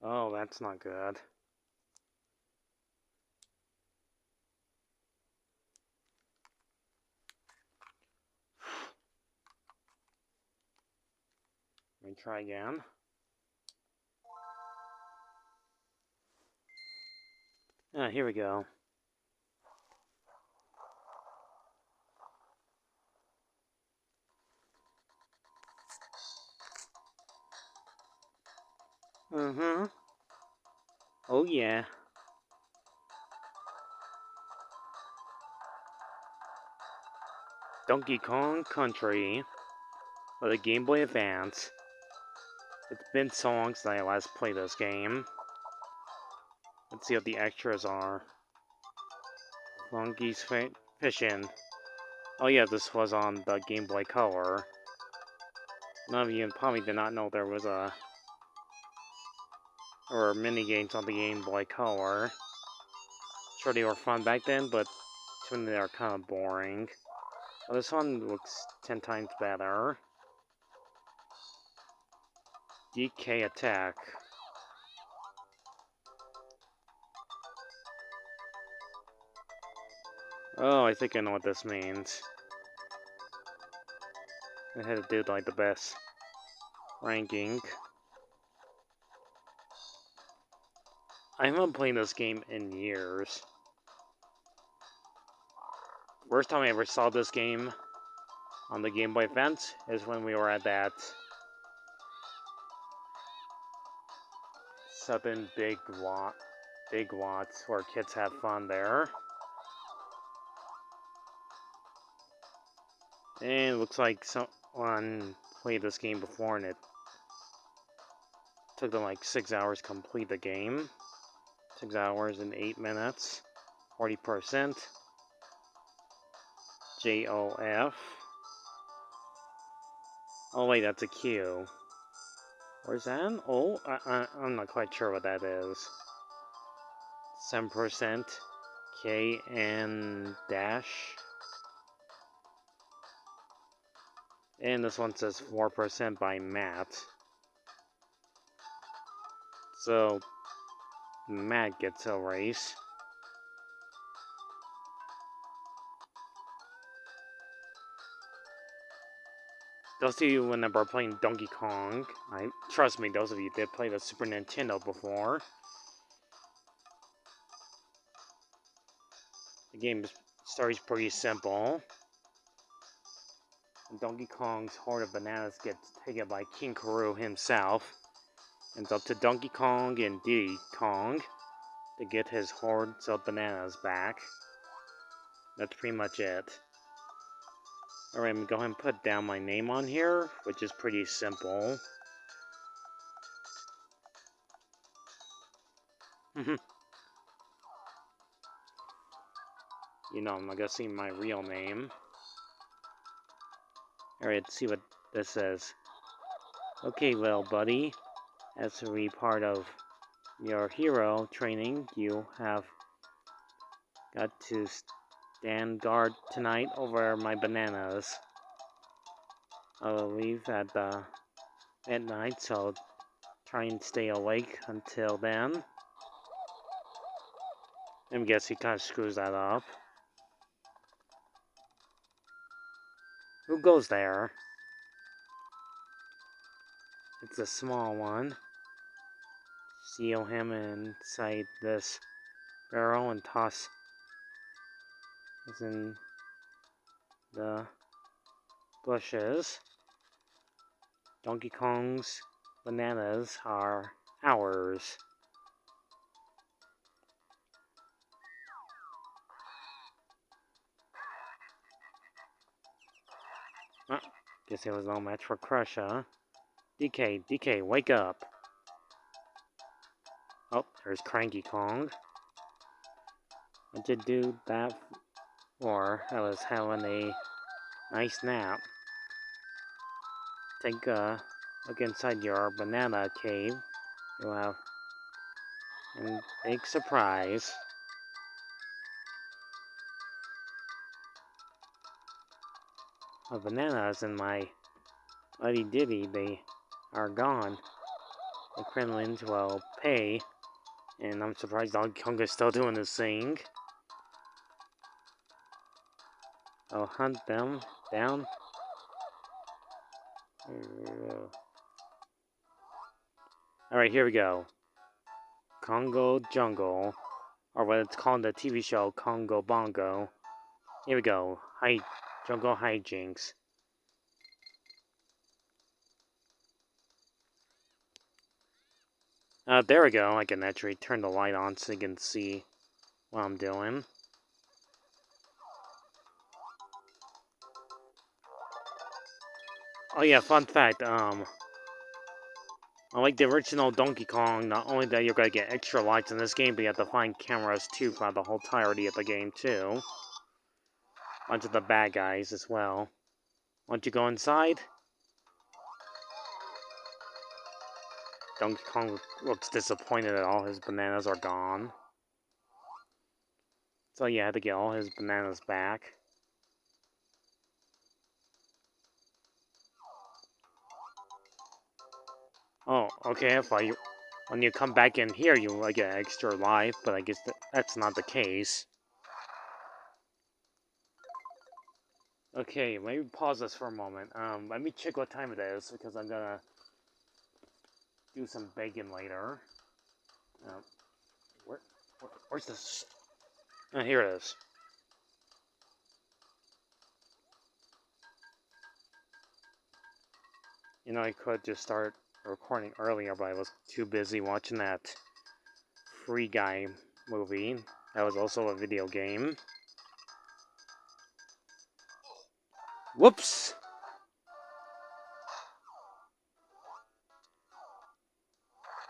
Oh, that's not good. Let me try again. Ah, here we go. Oh yeah. Donkey Kong Country for the Game Boy Advance. It's been so long since I last played this game. Let's see what the extras are. Monkey's fishing. Oh yeah, this was on the Game Boy Color. None of you probably did not know there was or mini games on the Game Boy Color. Sure, they were fun back then, but to me they are kind of boring. Well, this one looks 10 times better. DK Attack. Oh, I think I know what this means. I had to do like the best ranking. I haven't played this game in years. First time I ever saw this game on the Game Boy Advance is when we were at that Southern Big Lots where kids have fun there. And it looks like someone played this game before and it took them like 6 hours to complete the game. 6 hours and 8 minutes. 40%. JOF. Oh wait, that's a Q. Where's that? Oh, I'm not quite sure what that is. 7%. KN dash. And this one says 4% by Matt. So, Matt gets a race. Those of you remember playing Donkey Kong, trust me, those of you did play the Super Nintendo before. The game's story's pretty simple. Donkey Kong's horde of bananas gets taken by King Karoo himself. And it's up to Donkey Kong and Diddy Kong to get his hordes of bananas back. That's pretty much it. Alright, I'm going to go ahead and put down my name on here, which is pretty simple. You know, I'm not going to see my real name. Alright, let's see what this says. Okay, little buddy. As to be part of your hero training, you have got to stand guard tonight over my bananas. I'll leave at night, so try and stay awake until then. I guess he kind of screws that up. Who goes there? It's a small one. Seal him inside this barrel and toss this in the bushes. Donkey Kong's bananas are ours. Oh, guess it was no match for Crush, huh? DK, wake up. Oh, there's Cranky Kong. What'd you do that for? I was having a nice nap. Take a look inside your banana cave. You'll have a big surprise. The bananas in my Uddy Diddy, they are gone. the Kremlins will pay. And I'm surprised Donkey Kong is still doing this thing. I'll hunt them down. Alright, here we go. Congo Jungle. Or what it's called in the TV show, Congo Bongo. Here we go. Jungle hijinks. There we go. I can actually turn the light on so you can see what I'm doing. Oh yeah, fun fact, unlike the original Donkey Kong, not only that you're gonna get extra lights in this game, but you have to find cameras too throughout the whole entirety of the game too. Onto the bad guys as well. Once you go inside, Donkey Kong looks disappointed that all his bananas are gone. So yeah, I had to get all his bananas back. Oh, okay, when you come back in here, you like get extra life, but I guess that's not the case. Okay, let me pause this for a moment. Let me check what time it is, because I'm gonna do some bacon later. Where's this? Here it is. You know, I could just start recording earlier, but I was too busy watching that Free Guy movie. That was also a video game. Whoops!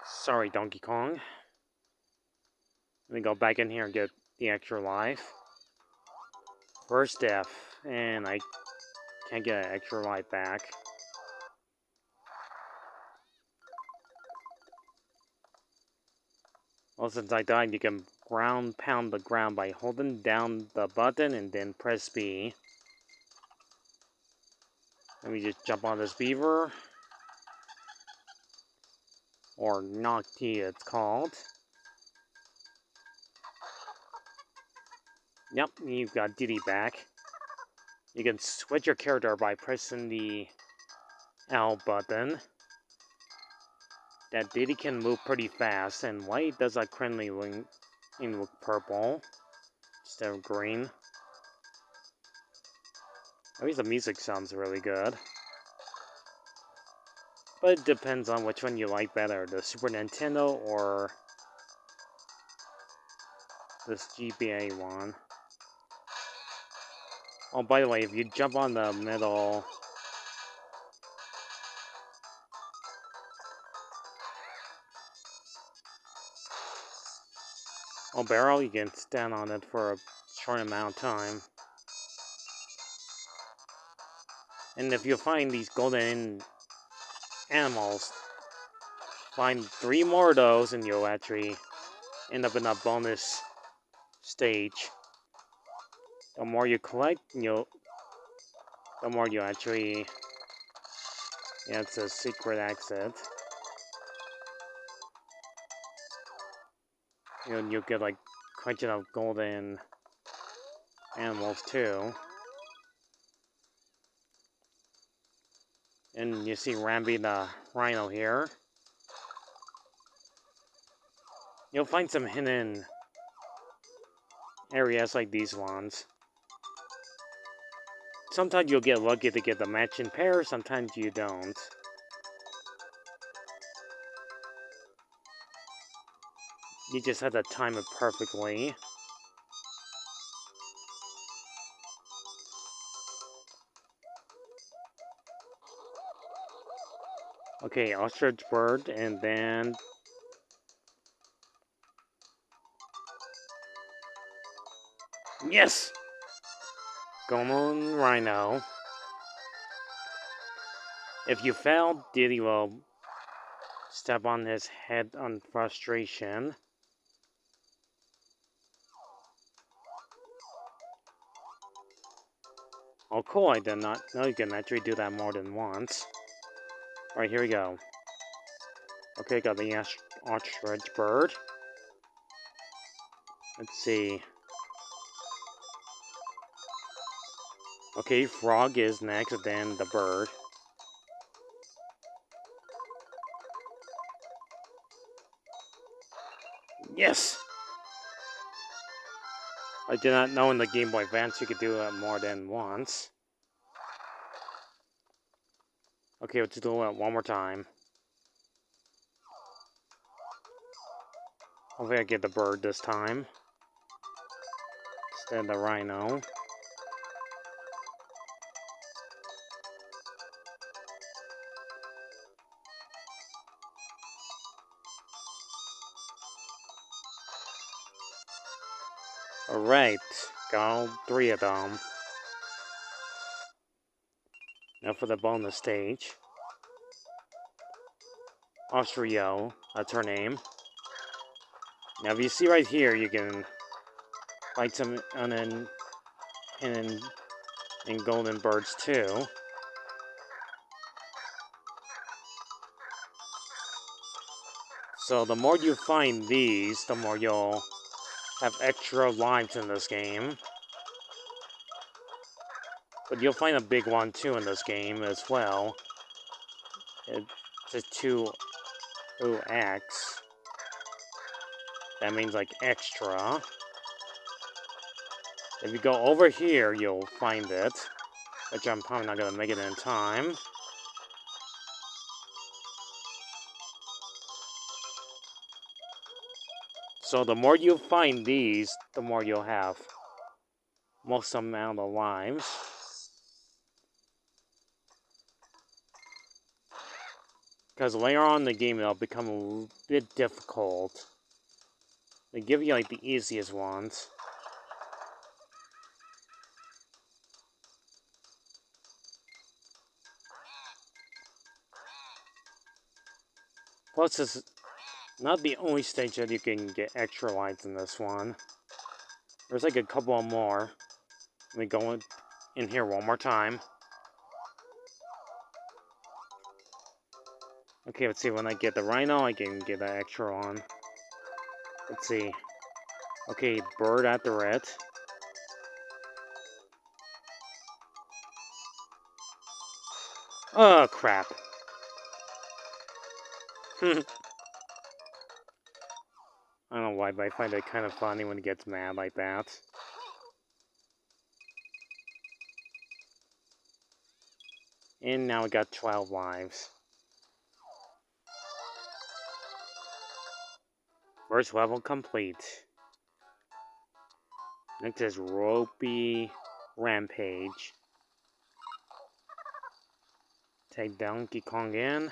Sorry, Donkey Kong. Let me go back in here and get the extra life. First death, and I can't get an extra life back. Well, since I died, you can ground pound the ground by holding down the button and then press B. Let me just jump on this beaver. Or Nocti, it's called. Yep, you've got Diddy back. You can switch your character by pressing the L button. That Diddy can move pretty fast, and why does that Crenly look purple instead of green? At least the music sounds really good. But it depends on which one you like better, the Super Nintendo or this GBA one. Oh, by the way, if you jump on the middle... barrel, you can stand on it for a short amount of time. And if you find these golden animals, find 3 more of those and you'll actually end up in a bonus stage. The more you collect, the more you actually... Yeah, it's a secret exit. You'll get like quite enough golden animals too. And you see Rambi the rhino here. You'll find some hidden areas like these ones. Sometimes you'll get lucky to get the matching pair, sometimes you don't. You just have to time it perfectly. Okay, ostrich bird, and then... Yes! Goemon Rhino. If you fail, Diddy will step on his head on frustration. Oh cool, I did not know you can actually do that more than once. Alright, here we go. Okay, got the ostrich bird. Let's see. Okay, frog is next, then the bird. Yes! I did not know in the Game Boy Advance you could do it more than once. Okay, let's do it one more time. Hopefully I get the bird this time. Instead of the rhino. Alright, got all 3 of them. Now for the bonus stage. Austrio, that's her name. Now if you see right here, you can fight some and golden birds too. So the more you find these, the more you'll have extra lives in this game. But you'll find a big one too in this game as well. It's a 2x. That means like extra. If you go over here, you'll find it. Which I'm probably not gonna make it in time. So the more you find these, the more you'll have most amount of lives. Because later on in the game, it'll become a bit difficult. They give you like the easiest ones. Plus, it's not the only stage that you can get extra lives in this one. There's like a couple more. Let me go in here one more time. Okay, let's see. When I get the rhino, I can get that extra one. Let's see. Okay, bird after it. Oh, crap. I don't know why, but I find it kind of funny when he gets mad like that. And now we got 12 lives. First level complete. Next is Ropey Rampage. Take Donkey Kong in.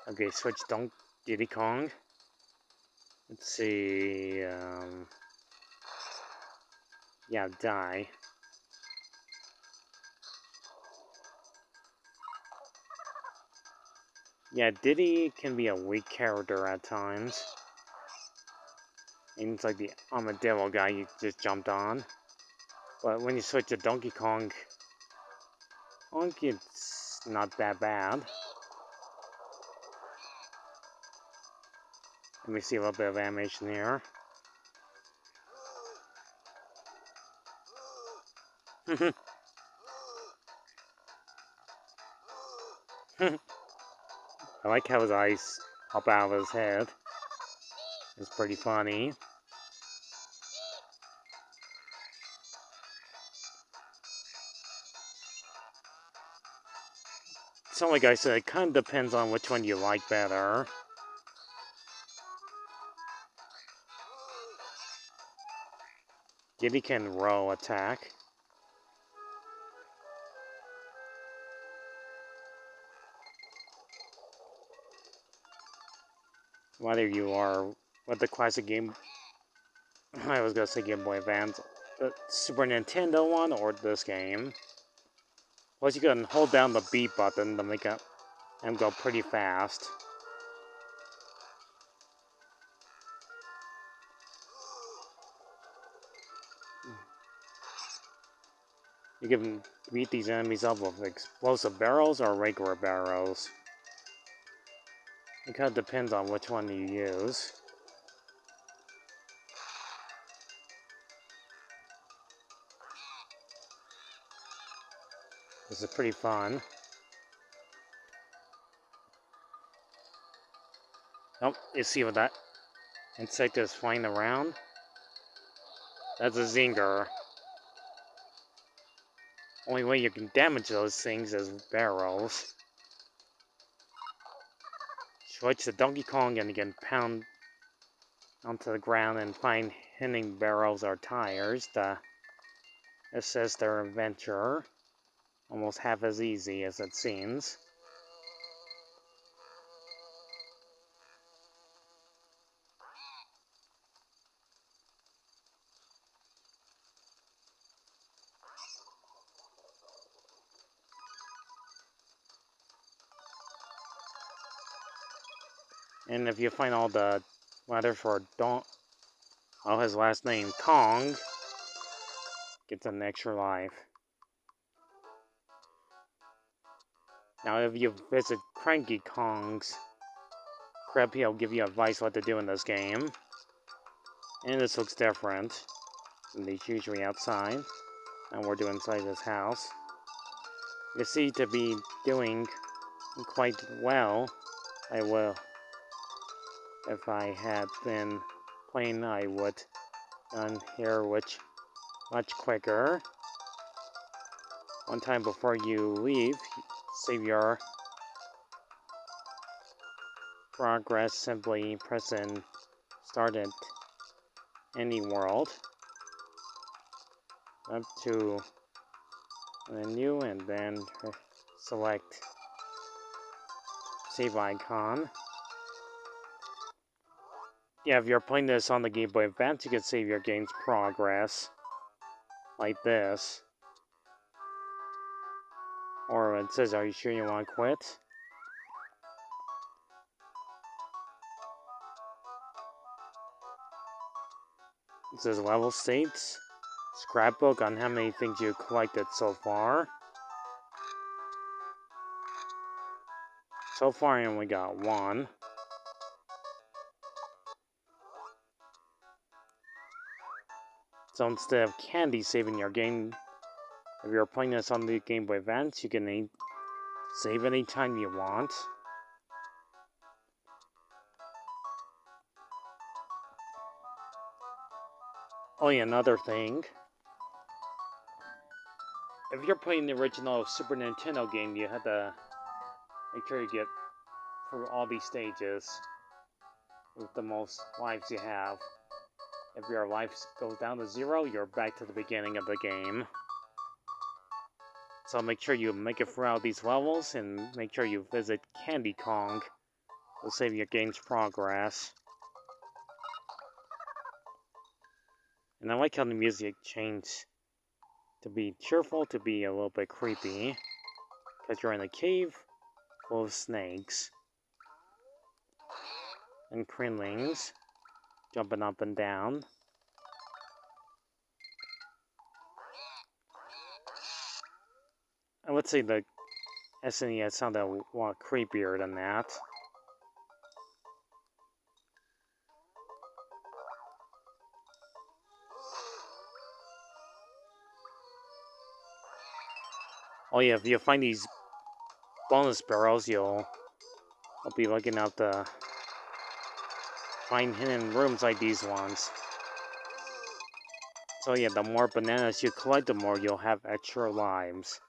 Okay, switch Diddy Kong. Let's see. Yeah, die. Yeah, Diddy can be a weak character at times. And it's like the armadillo guy you just jumped on. But when you switch to Donkey Kong, it's not that bad. Let me see a little bit of animation here. I like how his eyes pop out of his head. It's pretty funny. So like I said, it kind of depends on which one you like better. Diddy can roll attack. Whether you are with the classic game, I was gonna say Game Boy Advance, the Super Nintendo one, or this game. Plus you can hold down the B button to make it and go pretty fast. You can beat these enemies up with explosive barrels or regular barrels. It kind of depends on which one you use. This is pretty fun. Oh, you see what that insect is flying around? That's a zinger. Only way you can damage those things is barrels. Switch to Donkey Kong and you can pound onto the ground and find hitting barrels or tires to assist their adventure. Almost half as easy as it seems. And if you find all the letters for his last name, Kong, gets an extra life. Now if you visit Cranky Kong's crib, he'll give you advice what to do in this game. And this looks different. And he's usually outside. And we're doing inside this house. You seem to be doing quite well. I will. If I had been playing, I would done here much quicker. One time before you leave, save your progress. Simply press and start at any world. Up to menu and then select save icon. Yeah, if you're playing this on the Game Boy Advance, you can save your game's progress like this. Or it says, are you sure you want to quit? It says level states, scrapbook on how many things you collected so far. So far I only got one. So instead of candy saving your game, if you're playing this on the Game Boy Advance, you can save anytime you want. Oh yeah, another thing. If you're playing the original Super Nintendo game, you have to make sure you get through all these stages with the most lives you have. If your life goes down to 0, you're back to the beginning of the game. So make sure you make it throughout these levels and make sure you visit Candy Kong to save your game's progress. And I like how the music changed to be cheerful to be a little bit creepy. Because you're in a cave full of snakes and crinlings jumping up and down. I would say the SNES sounded a lot creepier than that. Oh yeah, if you find these bonus barrels, you'll be looking out to find hidden rooms like these ones. So yeah, the more bananas you collect, the more you'll have extra lives.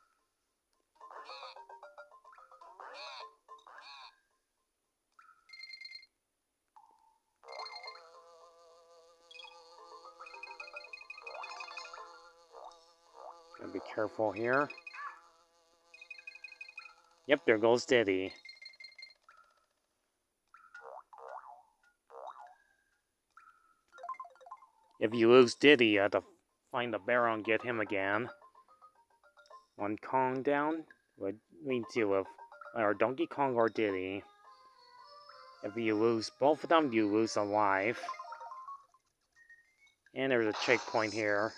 Gotta be careful here. Yep, there goes Diddy. If you lose Diddy, you have to find the barrel and get him again. One Kong down would lead to or Donkey Kong or Diddy. If you lose both of them, you lose a life. And there's a checkpoint here.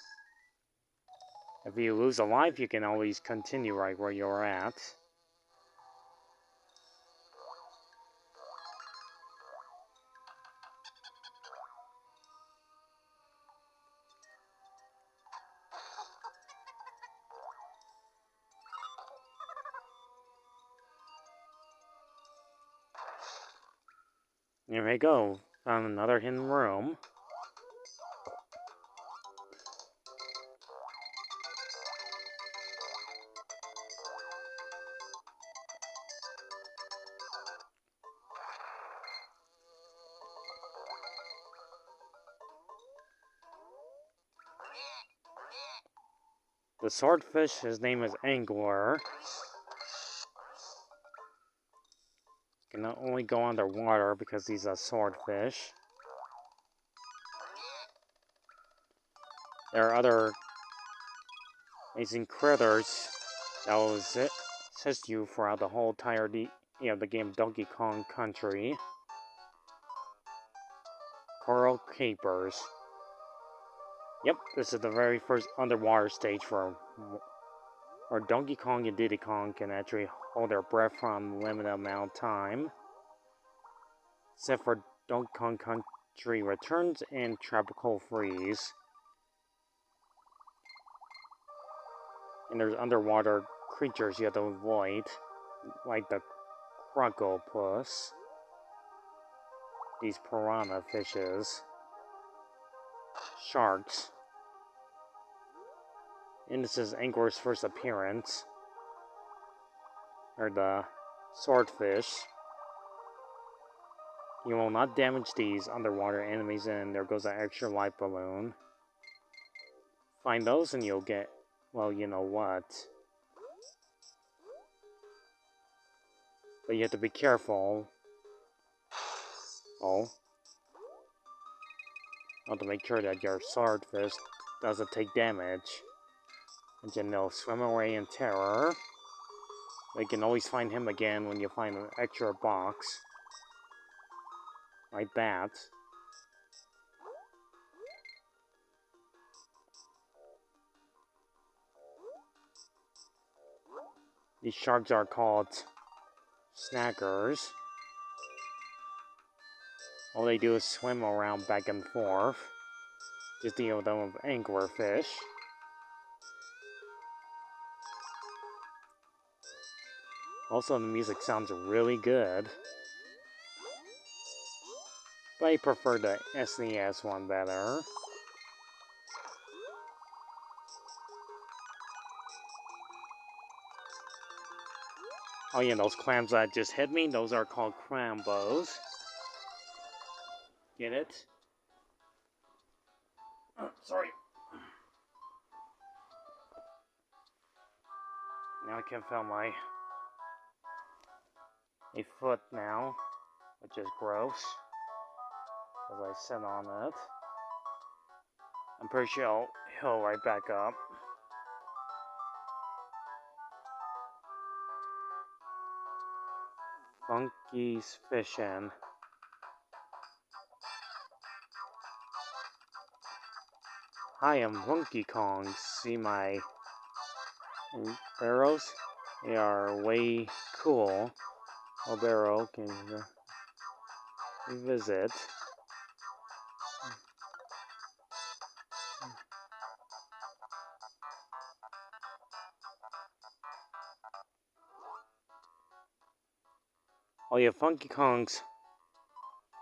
If you lose a life, you can always continue right where you're at. There we go. Found another hidden room. The swordfish, his name is Angler. Can only go underwater because he's a swordfish. There are other amazing critters that will assist you throughout the whole entirety of the game Donkey Kong Country. Coral capers. Yep, this is the very first underwater stage where Donkey Kong and Diddy Kong can actually hold their breath for a limited amount of time. Except for Donkey Kong Country Returns and Tropical Freeze. And there's underwater creatures you have to avoid, like the crocopus, these piranha fishes, sharks, and this is Angler's first appearance, or the swordfish. You will not damage these underwater enemies, and there goes an extra life balloon. Find those and you'll get, well, you know what. But you have to be careful. Oh. You have to make sure that your swordfish doesn't take damage. And then they'll swim away in terror. But you can always find him again when you find an extra box. Like that. These sharks are called snackers. All they do is swim around back and forth. Just deal with them with anglerfish. Also, the music sounds really good. But I prefer the SNES one better. Oh yeah, those clams that just hit me, those are called crambos. Get it? Oh, sorry. Now I can feel my foot now, which is gross, because I sit on it. I'm pretty sure he'll right back up. Funky's fishing. Hi, I'm Donkey Kong. See my barrels? They are way cool. A barrel can visit. Oh yeah, Funky Kong's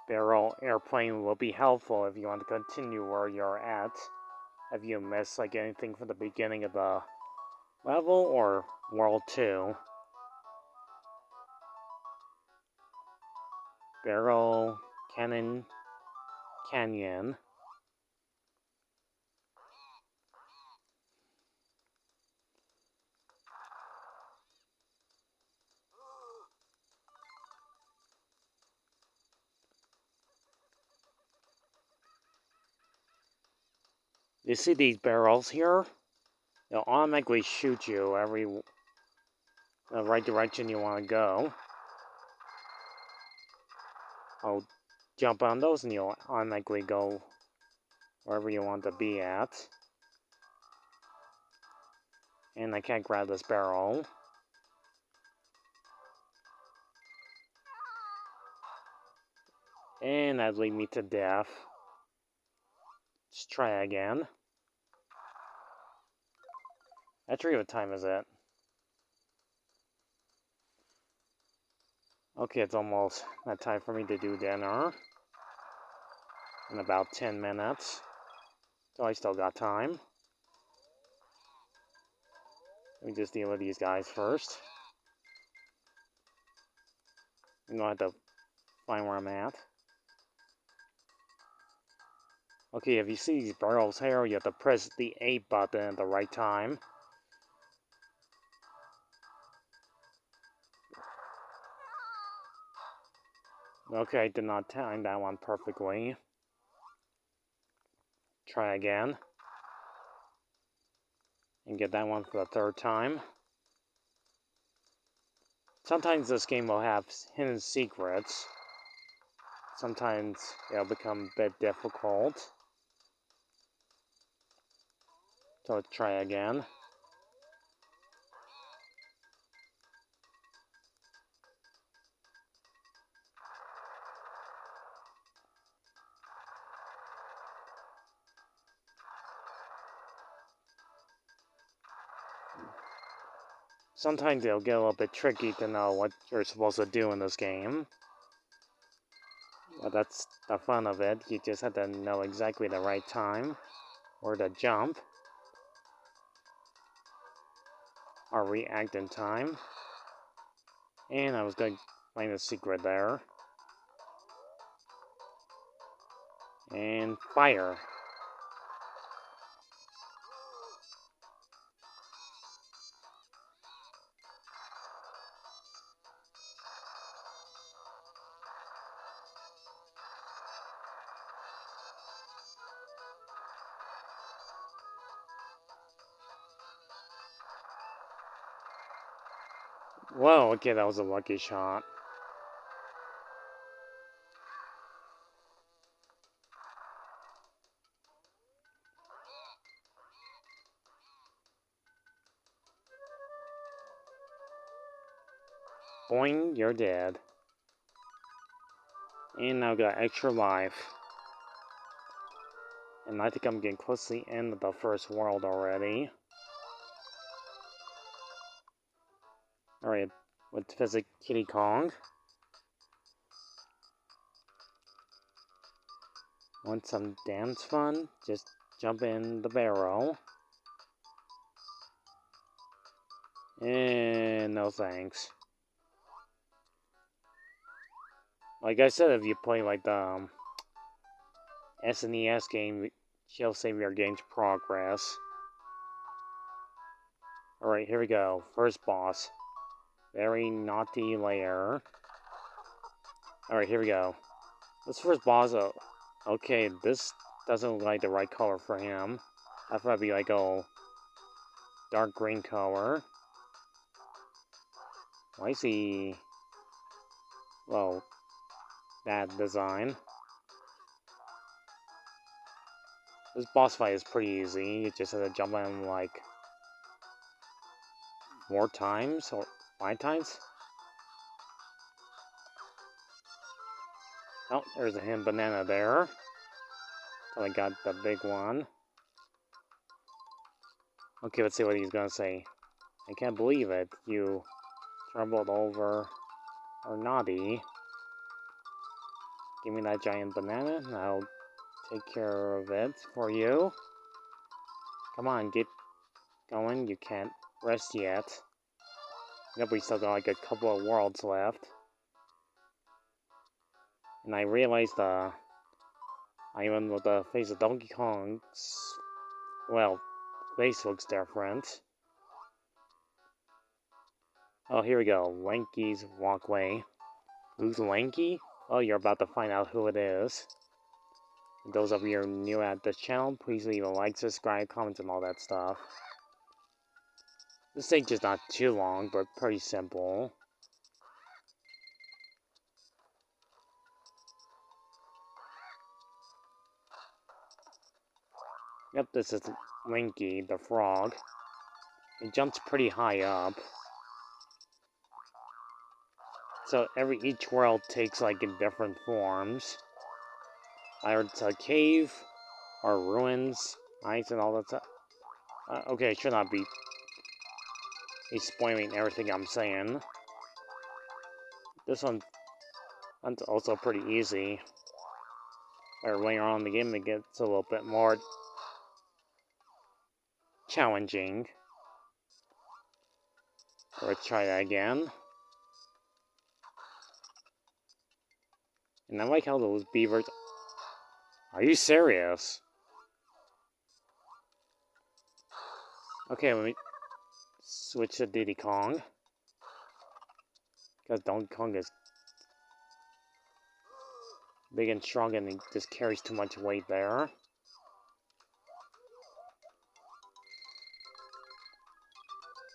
barrel airplane will be helpful if you want to continue where you're at. If you miss like anything from the beginning of the level or World 2. Barrel Canyon. You see these barrels here? They'll automatically shoot you every the right direction you want to go. I'll jump on those and you'll automatically go wherever you want to be at. And I can't grab this barrel. And that'd lead me to death. Let's try again. Actually, what time is it? Okay, it's almost that time for me to do dinner. In about 10 minutes. So I still got time. Let me just deal with these guys first. I'm gonna have to find where I'm at. Okay, if you see these barrels here, you have to press the A button at the right time. Okay, I did not time that one perfectly. Try again. And get that one for the third time. Sometimes this game will have hidden secrets. Sometimes it'll become a bit difficult. So let's try again. Sometimes it'll get a little bit tricky to know what you're supposed to do in this game. But that's the fun of it. You just have to know exactly the right time where to jump or react in time. And I was going to find a secret there. And fire. Whoa, okay, that was a lucky shot. Boing, you're dead. And now I got extra life. And I think I'm getting close to the end of the first world already. Alright, let's visit Kitty Kong. Want some dance fun? Just jump in the barrel. And no thanks. Like I said, if you play like the SNES game, she'll save your game's progress. Alright, here we go. First boss. Very naughty layer. Alright, here we go. This first boss, okay, this doesn't look like the right color for him. I thought it'd be like a dark green color. Why is he... well, that design. This boss fight is pretty easy. You just have to jump on him like 4 times or 5 times. Oh, there's a hidden banana there. So I got the big one. Okay, let's see what he's gonna say. I can't believe it. You tumbled over or naughty. Give me that giant banana and I'll take care of it for you. Come on, get going. You can't rest yet. Yep, we still got like a couple of worlds left. And I realized even with the face of Donkey Kong's, well, face looks different. Oh, here we go. Lanky's walkway. Who's Lanky? Oh, you're about to find out who it is. For those of you who are new at this channel, please leave a like, subscribe, comments, and all that stuff. This stage is not too long, but pretty simple. Yep, this is Linky, the frog. It jumps pretty high up. So each world takes like in different forms. Either it's a cave or ruins, ice and all that stuff. Okay, I should not be spoiling everything I'm saying. This one's also pretty easy. Or later on in the game, it gets a little bit more challenging. Let's try that again. And I like how those beavers... Are you serious? Okay, let me switch to Diddy Kong. Because Donkey Kong is big and strong and he just carries too much weight there.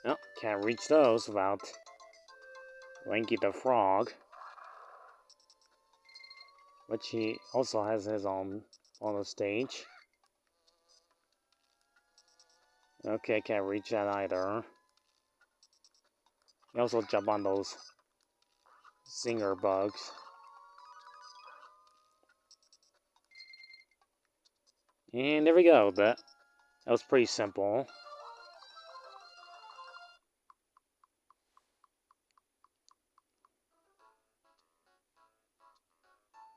No, can't reach those without Lanky the Frog. Which he also has his own on the stage. Okay, can't reach that either. You also jump on those zinger bugs. And there we go. That was pretty simple.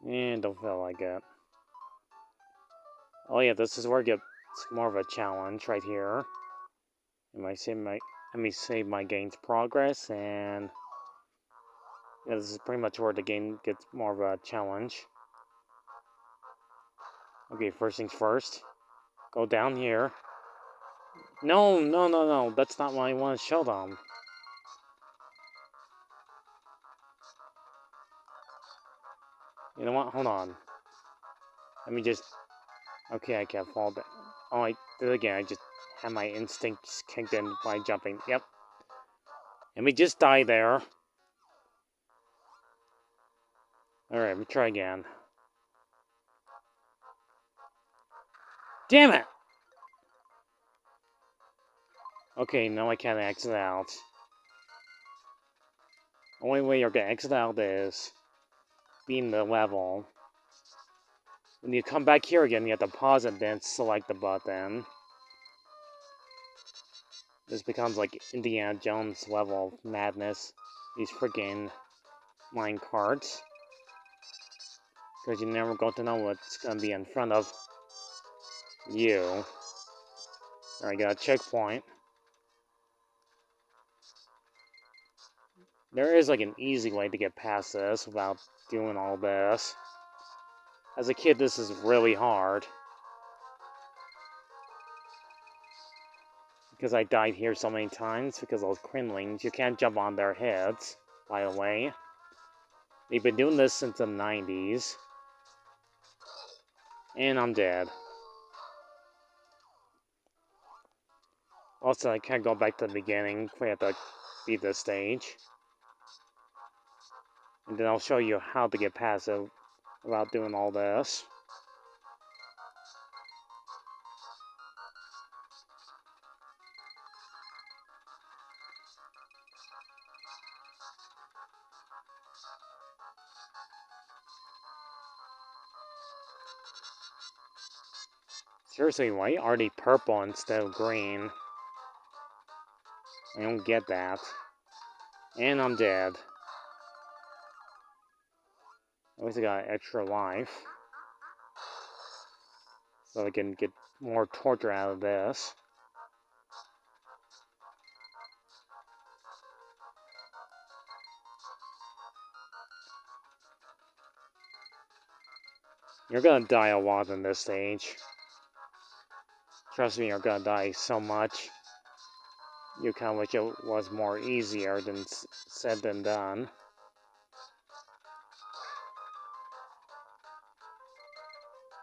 And don't feel like it. Oh yeah, this is where it gets more of a challenge right here. Let me save my game's progress, and yeah, this is pretty much where the game gets more of a challenge. Okay, first things first. Go down here. No. That's not what I want to show them. You know what? Hold on. Let me just... Okay, I can't fall down. Oh, I did it again. I just had my instincts kicked in by jumping. Yep. Let me just die there. Alright, let me try again. Damn it! Okay, now I can't exit out. Only way you're gonna exit out is being the level. When you come back here again, you have to pause it, then select the button. This becomes like Indiana Jones level of madness. These freaking mine carts. Because you never got to know what's gonna be in front of you. There, I got a checkpoint. There is like an easy way to get past this without doing all this. As a kid, this is really hard. Because I died here so many times because of those crinlings. You can't jump on their heads, by the way. They've been doing this since the 90s. And I'm dead. Also, I can't go back to the beginning. We have to beat this stage. And then I'll show you how to get past it without doing all this. Seriously, why are they purple instead of green? I don't get that. And I'm dead. At least I got an extra life. So I can get more torture out of this. You're gonna die a lot in this stage. Trust me, you're gonna die so much. You kind of wish it was more easier than said than done.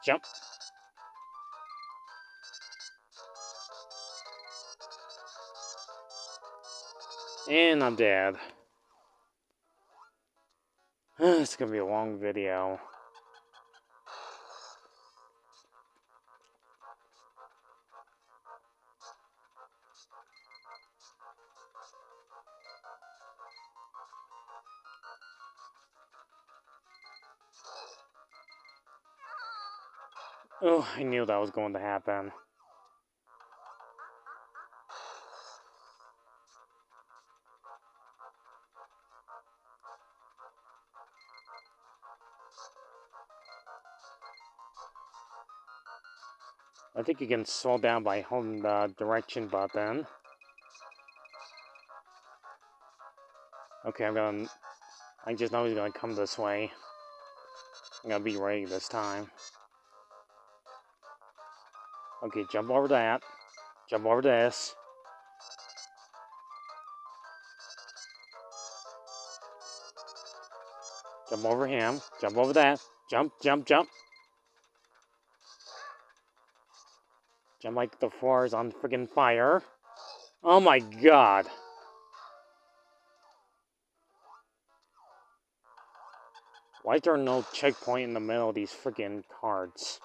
Jump. And I'm dead. It's gonna be a long video. Oh, I knew that was going to happen. I think you can slow down by holding the direction button. Okay, I just know he's gonna come this way. I'm gonna be ready this time. Okay, jump over that. Jump over this. Jump over him. Jump over that. Jump, jump, jump. Jump like the floor is on friggin' fire. Oh my god. Why is there no checkpoint in the middle of these friggin' cards?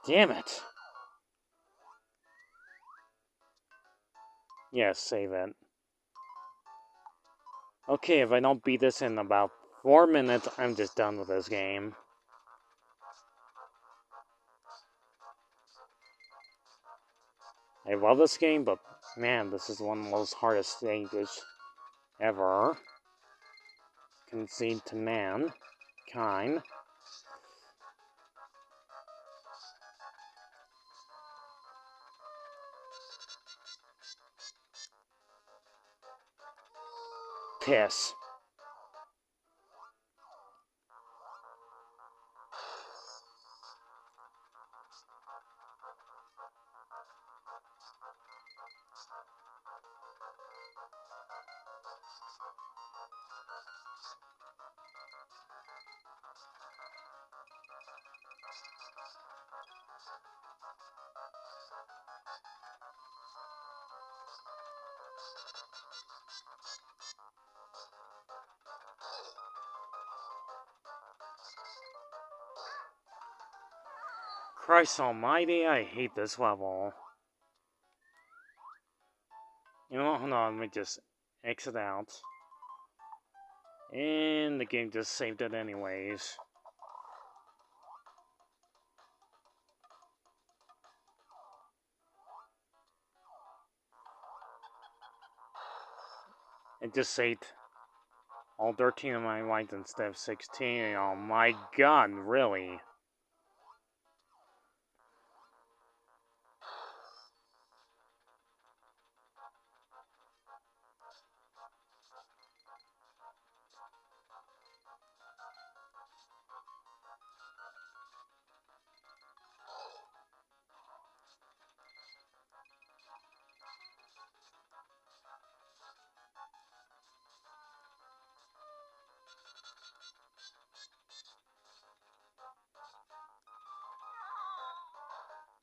Damn it. Yes, save it. Okay, if I don't beat this in about 4 minutes, I'm just done with this game. I love this game, but man, this is one of the most hardest stages ever. Concede to mankind. Piss. Christ almighty, I hate this level. You know what, hold on, let me just exit out. And the game just saved it anyways. It just saved all 13 of my lines instead of 16. Oh my god, really?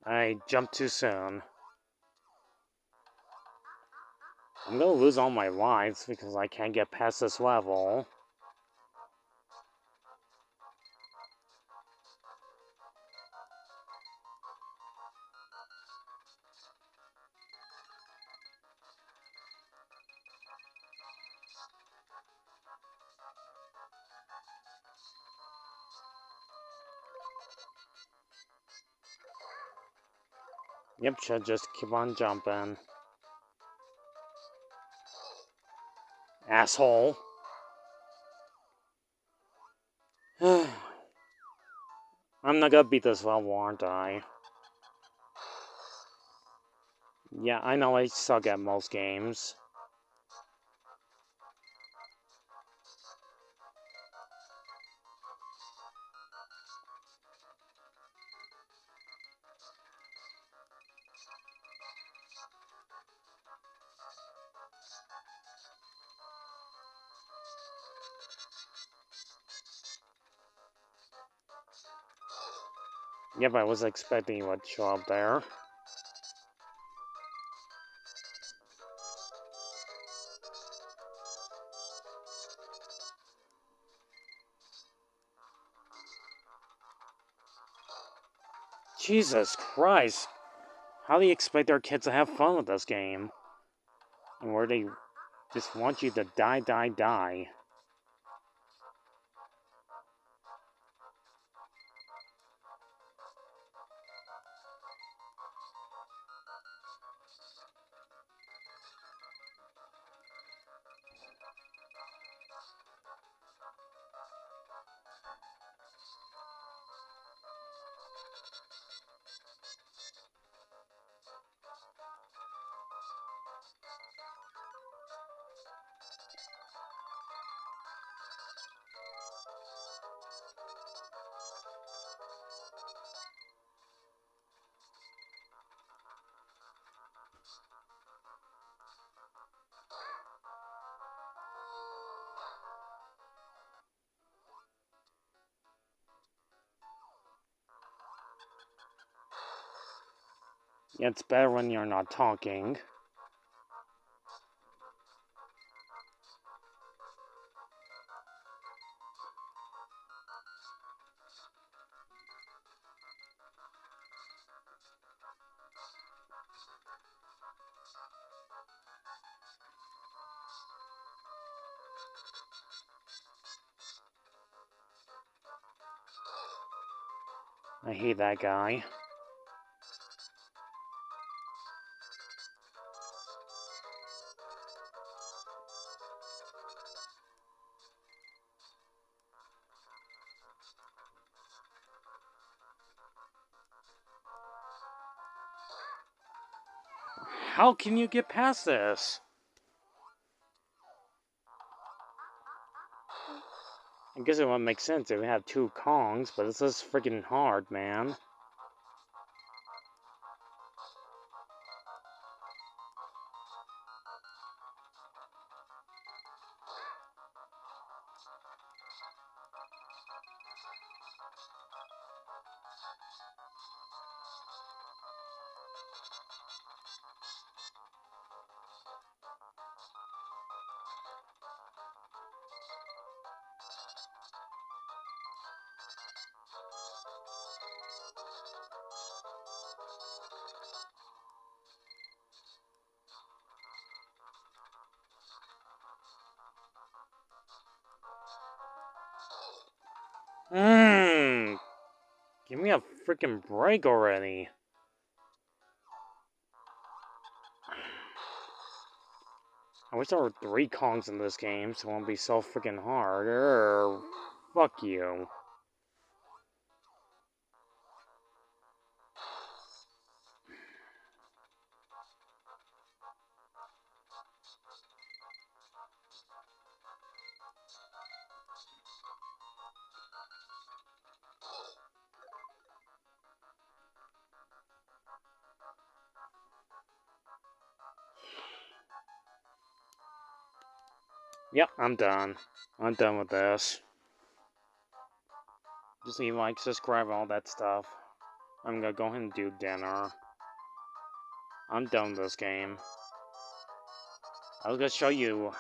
I jumped too soon. I'm gonna lose all my lives because I can't get past this level. Yep, should just keep on jumping. Asshole. I'm not gonna beat this level, aren't I? Yeah, I know I suck at most games. Yep, I was expecting you would show up there. Jesus Christ! How do you expect our kids to have fun with this game? And where they Just want you to die, die, die. It's better when you're not talking. I hate that guy. How can you get past this? I guess it wouldn't make sense if we have two Kongs, but it's just freaking hard, man. Give me a freaking break already. I wish there were 3 Kongs in this game, so it won't be so freaking hard. Fuck you. Yep, I'm done. I'm done with this. Just leave, like, subscribe, all that stuff. I'm gonna go ahead and do dinner. I'm done with this game. I was gonna show you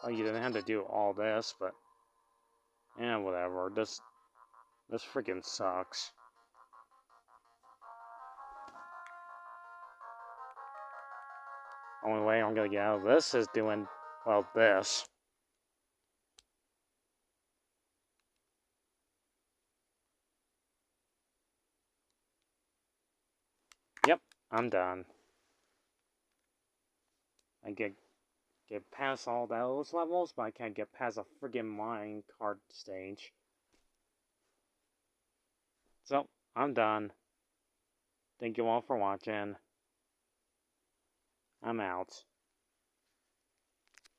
how you didn't have to do all this, but yeah, whatever. This freaking sucks. Only way I'm gonna get out of this is doing, well, this. Yep, I'm done. I get past all those levels, but I can't get past a friggin' mine cart stage. So, I'm done. Thank you all for watching. I'm out.